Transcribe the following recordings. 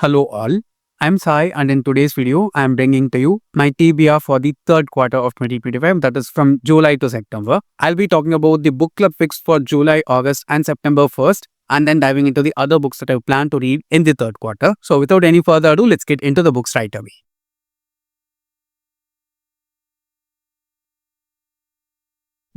Hello all, I'm Sai and in today's video I'm bringing to you my TBR for the third quarter of 2025, that is from July to September. I'll be talking about the book club picks for July, August and September first, and then diving into the other books that I plan to read in the third quarter. So without any further ado, let's get into the books right away.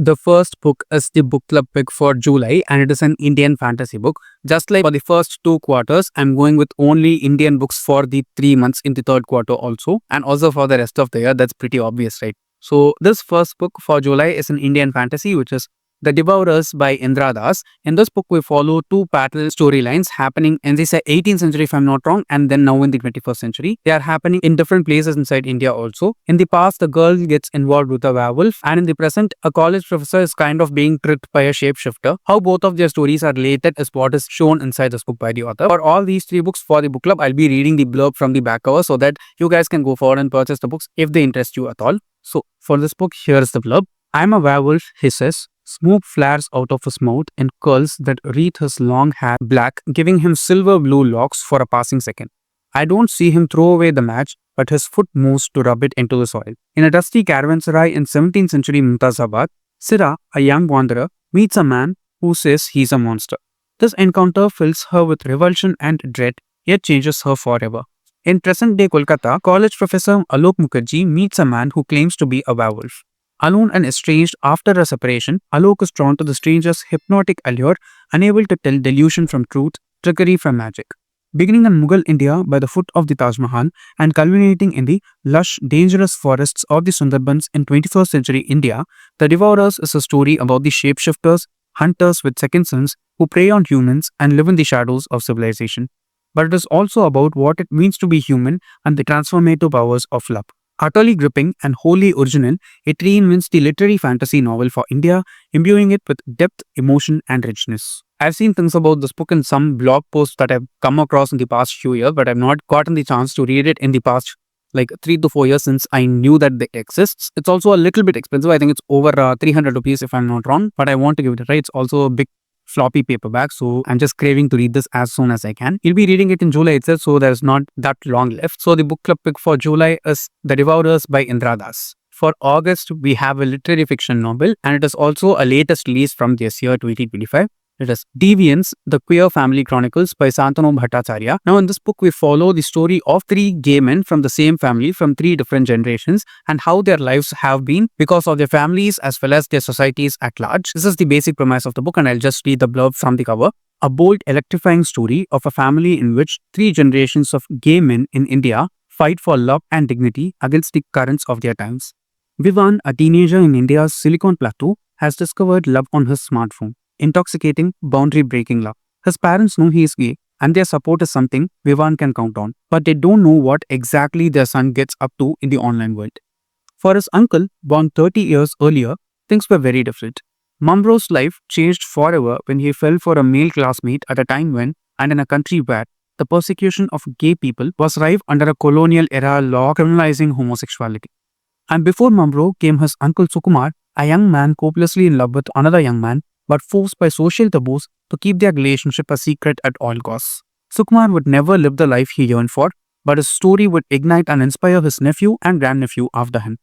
The first book is the book club pick for July and it is an Indian fantasy book. Just like for the first two quarters, I'm going with only Indian books for the 3 months in the third quarter also, and also for the rest of the year. That's pretty obvious, right? So this first book for July is an Indian fantasy, which is The Devourers by Indra. In this book, we follow two parallel storylines happening in the 18th century, if I'm not wrong, and then now in the 21st century. They are happening in different places inside India also. In the past, the girl gets involved with a werewolf, and in the present, a college professor is kind of being tricked by a shapeshifter. How both of their stories are related is what is shown inside this book by the author. For all these three books for the book club, I'll be reading the blurb from the back cover so that you guys can go forward and purchase the books if they interest you at all. So, for this book, here is the blurb. I'm a werewolf, he says. Smoke flares out of his mouth in curls that wreath his long hair black, giving him silver-blue locks for a passing second. I don't see him throw away the match, but his foot moves to rub it into the soil. In a dusty caravanserai in 17th century Mumtazabad, Sira, a young wanderer, meets a man who says he's a monster. This encounter fills her with revulsion and dread, yet changes her forever. In present-day Kolkata, college professor Alok Mukherjee meets a man who claims to be a werewolf. Alone and estranged after a separation, Alok is drawn to the stranger's hypnotic allure, unable to tell delusion from truth, trickery from magic. Beginning in Mughal India by the foot of the Taj Mahal and culminating in the lush, dangerous forests of the Sundarbans in 21st century India, The Devourers is a story about the shapeshifters, hunters with second sons who prey on humans and live in the shadows of civilization. But it is also about what it means to be human and the transformative powers of love. Utterly gripping and wholly original, it reinvents the literary fantasy novel for India, imbuing it with depth, emotion, and richness. I've seen things about this book in some blog posts that I've come across in the past few years, but I've not gotten the chance to read it in the past like 3 to 4 years since I knew that it exists. It's also a little bit expensive. I think it's over 300 rupees if I'm not wrong, but I want to give it a try. It's also a big floppy paperback, so I'm just craving to read this as soon as I can. You'll be reading it in July itself, so there's not that long left. So the book club pick for July is The Devourers by Indra. For August, we have a literary fiction novel, and it is also a latest release from this year 2025. It is Deviants, The Queer Family Chronicles by Santanu Bhattarcharya. Now in this book, we follow the story of 3 gay men from the same family from 3 different generations and how their lives have been because of their families as well as their societies at large. This is the basic premise of the book, and I'll just read the blurb from the cover. A bold, electrifying story of a family in which 3 generations of gay men in India fight for love and dignity against the currents of their times. Vivan, a teenager in India's Silicon Plateau, has discovered love on his smartphone. Intoxicating, boundary-breaking love. His parents know he is gay, and their support is something Vivan can count on, but they don't know what exactly their son gets up to in the online world. For his uncle, born 30 years earlier, things were very different. Mumro's life changed forever when he fell for a male classmate at a time when, and in a country where, the persecution of gay people was rife under a colonial-era law criminalizing homosexuality. And before Mumro came his uncle Sukumar, a young man hopelessly in love with another young man, but forced by social taboos to keep their relationship a secret at all costs. Sukumar would never live the life he yearned for, but his story would ignite and inspire his nephew and grandnephew after him.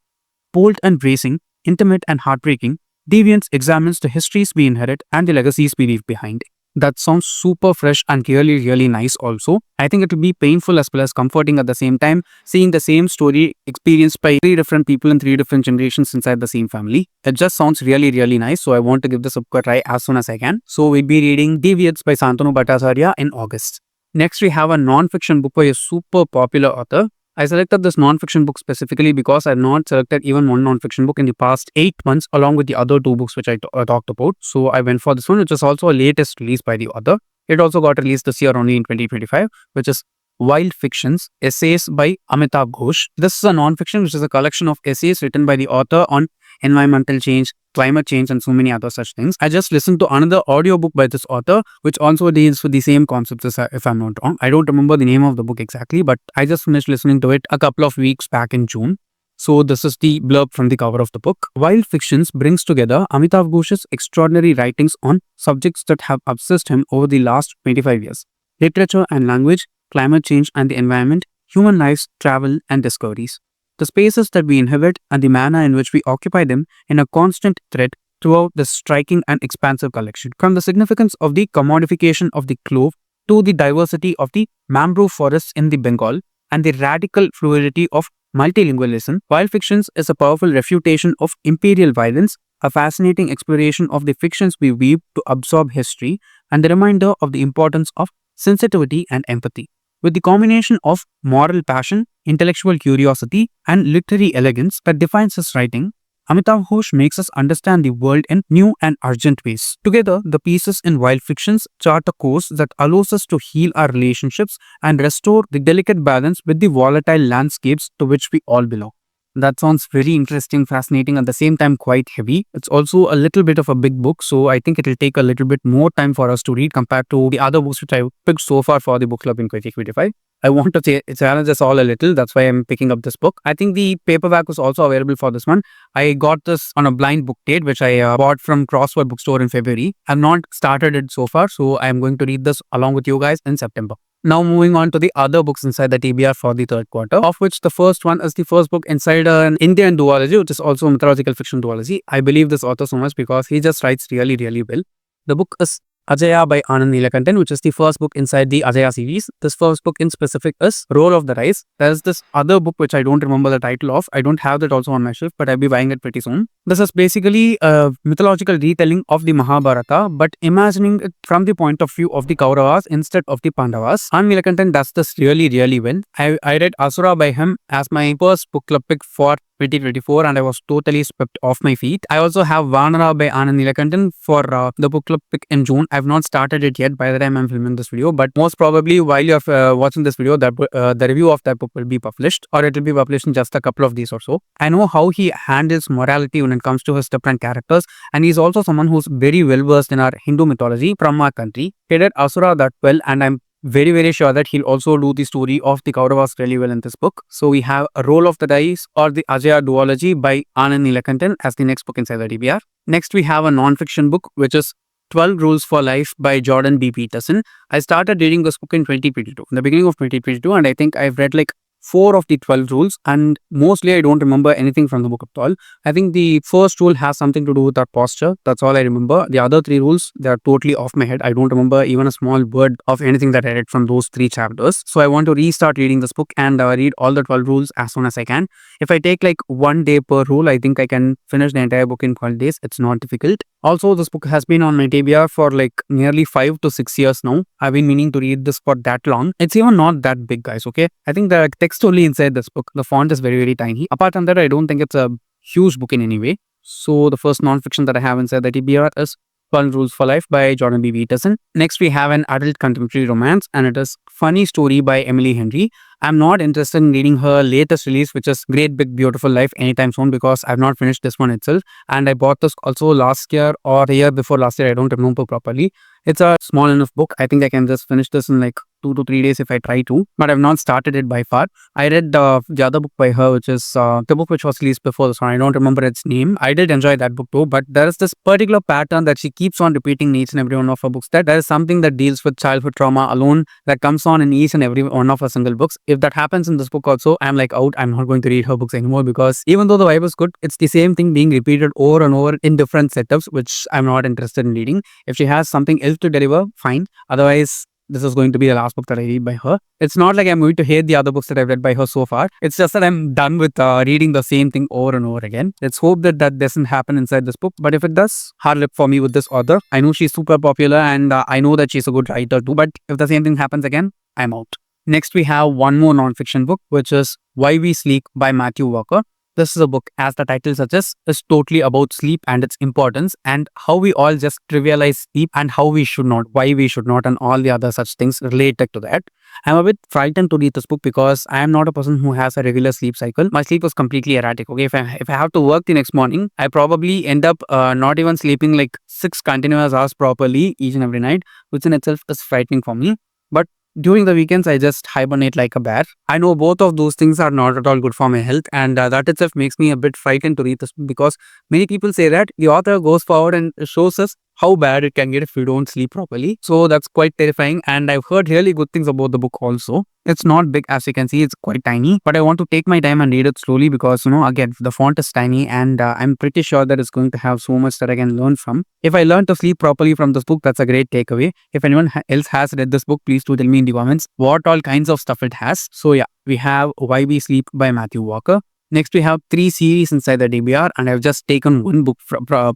Bold and bracing, intimate and heartbreaking, Deviants examines the histories we inherit and the legacies we leave behind. That sounds super fresh and really nice also. I think it will be painful as well as comforting at the same time, seeing the same story experienced by 3 different people in 3 different generations inside the same family. It just sounds really nice, so I want to give this a try as soon as I can. So we'll be reading Deviants by Santanu Bhattarcharya in August. Next, we have a non-fiction book by a super popular author. I selected this non-fiction book specifically because I have not selected even one non-fiction book in the past 8 months along with the other 2 books which I talked about. So I went for this one, which is also a latest release by the author. It also got released this year only in 2025, which is Wild Fictions, Essays by Amitav Ghosh. This is a non-fiction which is a collection of essays written by the author on environmental change, climate change and so many other such things. I just listened to another audiobook by this author which also deals with the same concepts as if I'm not wrong. I don't remember the name of the book exactly, but I just finished listening to it a couple of weeks back in June. So this is the blurb from the cover of the book. Wild Fictions brings together Amitav Ghosh's extraordinary writings on subjects that have obsessed him over the last 25 years. Literature and language, climate change and the environment, human lives, travel, and discoveries. The spaces that we inhabit and the manner in which we occupy them in a constant thread throughout this striking and expansive collection. From the significance of the commodification of the clove to the diversity of the mangrove forests in the Bengal and the radical fluidity of multilingualism, Wild Fictions is a powerful refutation of imperial violence, a fascinating exploration of the fictions we weave to absorb history, and the reminder of the importance of sensitivity and empathy. With the combination of moral passion, intellectual curiosity, and literary elegance that defines his writing, Amitav Ghosh makes us understand the world in new and urgent ways. Together, the pieces in Wild Fictions chart a course that allows us to heal our relationships and restore the delicate balance with the volatile landscapes to which we all belong. That sounds very interesting, fascinating, at the same time quite heavy. It's also a little bit of a big book, so I think it will take a little bit more time for us to read compared to the other books which I picked so far for the book club in 2025. I want to challenge us all a little. That's why I'm picking up this book. I think the paperback was also available for this one. I got this on a blind book date, which I bought from Crossword Bookstore in February. I've not started it so far, so I'm going to read this along with you guys in September. Now moving on to the other books inside the TBR for the third quarter, of which the first one is the first book inside an Indian duology, which is also a mythological fiction duology. I believe this author so much because he just writes really, really well. The book is Ajaya by Anand Neelakantan, which is the first book inside the Ajaya series. This first book in specific is Roll of the Rise. There's this other book which I don't remember the title of. I don't have that also on my shelf, but I'll be buying it pretty soon. This is basically a mythological retelling of the Mahabharata, but imagining it from the point of view of the Kauravas instead of the Pandavas. Anand Neelakantan does this really, really well. I read Asura by him as my first book club pick for 2024 and I was totally swept off my feet. I also have Vanara by Anand Neelakantan for the book club pick in June. I've not started it yet by the time I'm filming this video, but most probably while you're watching this video, the review of that book will be published, or it will be published in just a couple of days or so. I know how he handles morality when it comes to his different characters, and he's also someone who's very well versed in our Hindu mythology from our country. He did Asura that well, and I'm very, very sure that he'll also do the story of the Kauravas really well in this book. So we have A Roll of the Dice or the Ajaya duology by Anand Neelakantan as the next book inside the TBR. Next we have a non-fiction book which is 12 Rules for Life by Jordan B. Peterson. I started reading this book in 2022, in the beginning of 2022, and I think I've read like 4 of the 12 rules, and mostly I don't remember anything from the book at all. I think the first rule has something to do with our posture. That's all I remember. The other 3 rules, they are totally off my head. I don't remember even a small word of anything that I read from those 3 chapters. So I want to restart reading this book and read all the 12 rules as soon as I can. If I take like 1 day per rule, I think I can finish the entire book in 12 days. It's not difficult. Also, this book has been on my TBR for like nearly 5 to 6 years now. I've been meaning to read this for that long. It's even not that big, guys, okay? I think the text only inside this book, the font is very, very tiny. Apart from that, I don't think it's a huge book in any way. So the first non-fiction that I have inside the TBR is 12 Rules for Life by Jordan B. Peterson. Next, we have an adult contemporary romance, and it is Funny Story by Emily Henry. I'm not interested in reading her latest release, which is Great Big Beautiful Life, anytime soon, because I've not finished this one itself. And I bought this also last year or the year before last year. I don't remember properly. It's a small enough book. I think I can just finish this in like 2 to 3 days if I try to, but I've not started it by far. I read the other book by her, which is the book which was released before this one. I don't remember its name. I did enjoy that book too, but there is this particular pattern that she keeps on repeating in each and every one of her books, that there is something that deals with childhood trauma alone that comes on in each and every one of her single books. If that happens in this book also, I'm like out. I'm not going to read her books anymore, because even though the vibe is good, it's the same thing being repeated over and over in different setups, which I'm not interested in reading. If she has something else to deliver, fine. Otherwise, this is going to be the last book that I read by her. It's not like I'm going to hate the other books that I've read by her so far. It's just that I'm done with reading the same thing over and over again. Let's hope that that doesn't happen inside this book. But if it does, hard luck for me with this author. I know she's super popular, and I know that she's a good writer too. But if the same thing happens again, I'm out. Next, we have one more non-fiction book, which is Why We Sleep by Matthew Walker. This is a book, as the title suggests, is totally about sleep and its importance, and how we all just trivialize sleep and how we should not, why we should not, and all the other such things related to that. I'm a bit frightened to read this book because I am not a person who has a regular sleep cycle. My sleep was completely erratic. Okay, if I have to work the next morning, I probably end up not even sleeping like 6 continuous hours properly each and every night, which in itself is frightening for me. But during the weekends, I just hibernate like a bear. I know both of those things are not at all good for my health, and that itself makes me a bit frightened to read this, because many people say that the author goes forward and shows us how bad it can get if you don't sleep properly. So that's quite terrifying, and I've heard really good things about the book also. It's not big, as you can see, it's quite tiny, but I want to take my time and read it slowly because, again, the font is tiny, and I'm pretty sure that it's going to have so much that I can learn from. If I learn to sleep properly from this book, that's a great takeaway. If anyone else has read this book, please do tell me in the comments what all kinds of stuff it has. So yeah, we have Why We Sleep by Matthew Walker. Next, we have 3 series inside the DBR, and I've just taken one book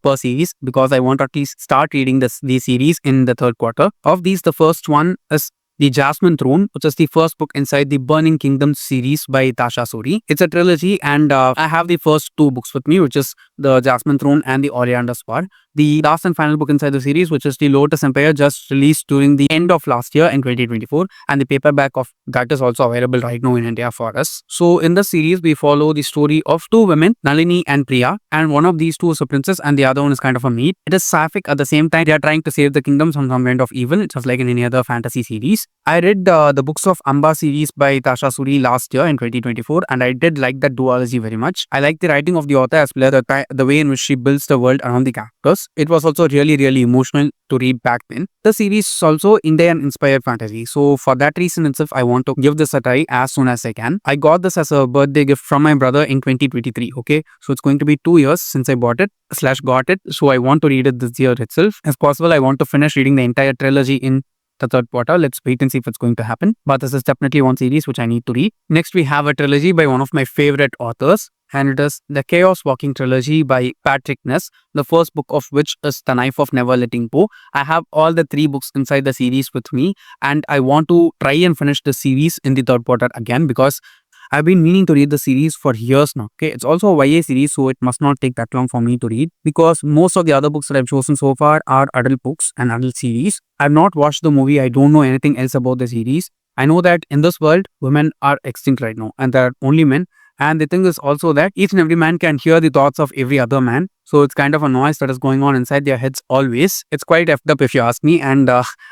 per series because I want to at least start reading these series in the third quarter. Of these, the first one is The Jasmine Throne, which is the first book inside the Burning Kingdom series by Tasha Suri. It's a trilogy, and I have the first 2 books with me, which is The Jasmine Throne and The Oleander Sword. The last and final book inside the series, which is The Lotus Empire, just released during the end of last year in 2024, and the paperback of that is also available right now in India for us. So in the series, we follow the story of 2 women, Nalini and Priya, and one of these 2 is a princess and the other one is kind of a maid. It is sapphic. At the same time, they are trying to save the kingdom from some kind of evil, just like in any other fantasy series. I read the books of Amba series by Tasha Suri last year in 2024, and I did like that duology very much. I like the writing of the author as well as the way in which she builds the world around the characters. It was also really, really emotional to read back then. The series is also Indian inspired fantasy, so for that reason itself, I want to give this a try as soon as I can. I got this as a birthday gift from my brother in 2023. Okay, so it's going to be 2 years since I bought it / got it, so I want to read it this year itself. If possible, I want to finish reading the entire trilogy in the third quarter. Let's wait and see if it's going to happen. But this is definitely one series which I need to read. Next, we have a trilogy by one of my favorite authors, and it is the Chaos Walking trilogy by Patrick Ness, the first book of which is The Knife of Never Letting Go. I have all the 3 books inside the series with me, and I want to try and finish the series in the third quarter again because I've been meaning to read the series for years now. Okay, it's also a YA series, so it must not take that long for me to read because most of the other books that I've chosen so far are adult books and adult series. I've not watched the movie. I don't know anything else about the series. I know that in this world, women are extinct right now and there are only men. And the thing is also that each and every man can hear the thoughts of every other man. So it's kind of a noise that is going on inside their heads always. It's quite effed up if you ask me. And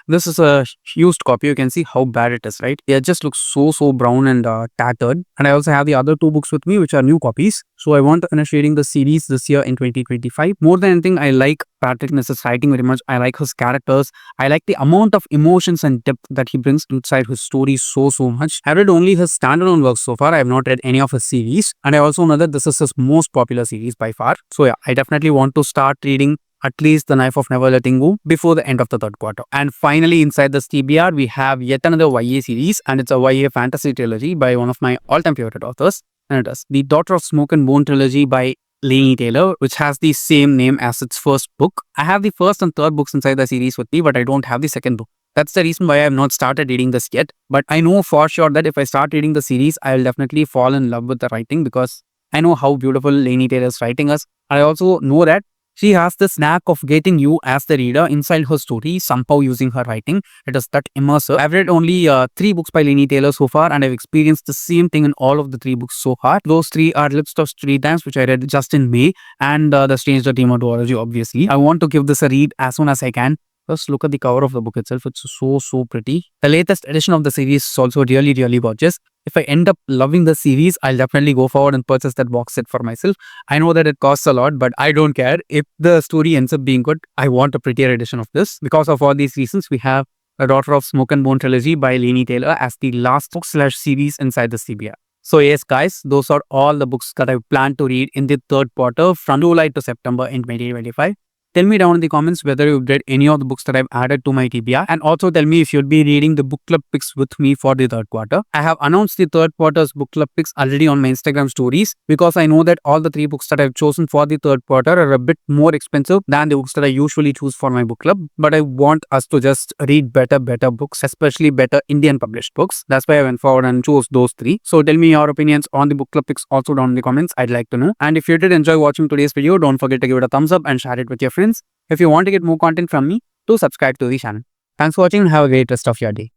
this is a used copy. You can see how bad it is, right? It just looks so brown and tattered. And I also have the other 2 books with me, which are new copies. So I want to finish reading the series this year in 2025. More than anything, I like Patrick Ness's writing very much. I like his characters. I like the amount of emotions and depth that he brings inside his story so much. I read only his standalone works so far. I have not read any of his series. And I also know that this is his most popular series by far. So yeah, I definitely want to start reading at least The Knife of Never Letting Go before the end of the third quarter. And finally, inside this TBR, we have yet another YA series, and it's a YA fantasy trilogy by one of my all-time favorite authors, and it is The Daughter of Smoke and Bone trilogy by Laini Taylor, which has the same name as its first book. I have the first and third books inside the series with me, but I don't have the second book. That's the reason why I have not started reading this yet. But I know for sure that if I start reading the series, I'll definitely fall in love with the writing because I know how beautiful Laini Taylor's writing is. I also know that she has this knack of getting you as the reader inside her story somehow using her writing. It is that immersive. I've read only 3 books by Laini Taylor so far, and I've experienced the same thing in all of the 3 books so far. Those 3 are Lips of Street Dance, which I read just in May, and The Stranger Dreamer duology, obviously. I want to give this a read as soon as I can. Just look at the cover of the book itself. It's so pretty. The latest edition of the series is also really gorgeous. If I end up loving the series, I'll definitely go forward and purchase that box set for myself. I know that it costs a lot, but I don't care. If the story ends up being good, I want a prettier edition of this. Because of all these reasons, we have The Daughter of Smoke and Bone trilogy by Laini Taylor as the last book / series inside the CBR. So yes, guys, those are all the books that I plan to read in the third quarter from July to September in 2025. Tell me down in the comments whether you've read any of the books that I've added to my TBR, and also tell me if you'd be reading the book club picks with me for the third quarter. I have announced the third quarter's book club picks already on my Instagram stories because I know that all the 3 books that I've chosen for the third quarter are a bit more expensive than the books that I usually choose for my book club. But I want us to just read better books, especially better Indian published books. That's why I went forward and chose those 3. So tell me your opinions on the book club picks also down in the comments. I'd like to know. And if you did enjoy watching today's video, don't forget to give it a thumbs up and share it with your friends. If you want to get more content from me, do subscribe to the channel. Thanks for watching and have a great rest of your day.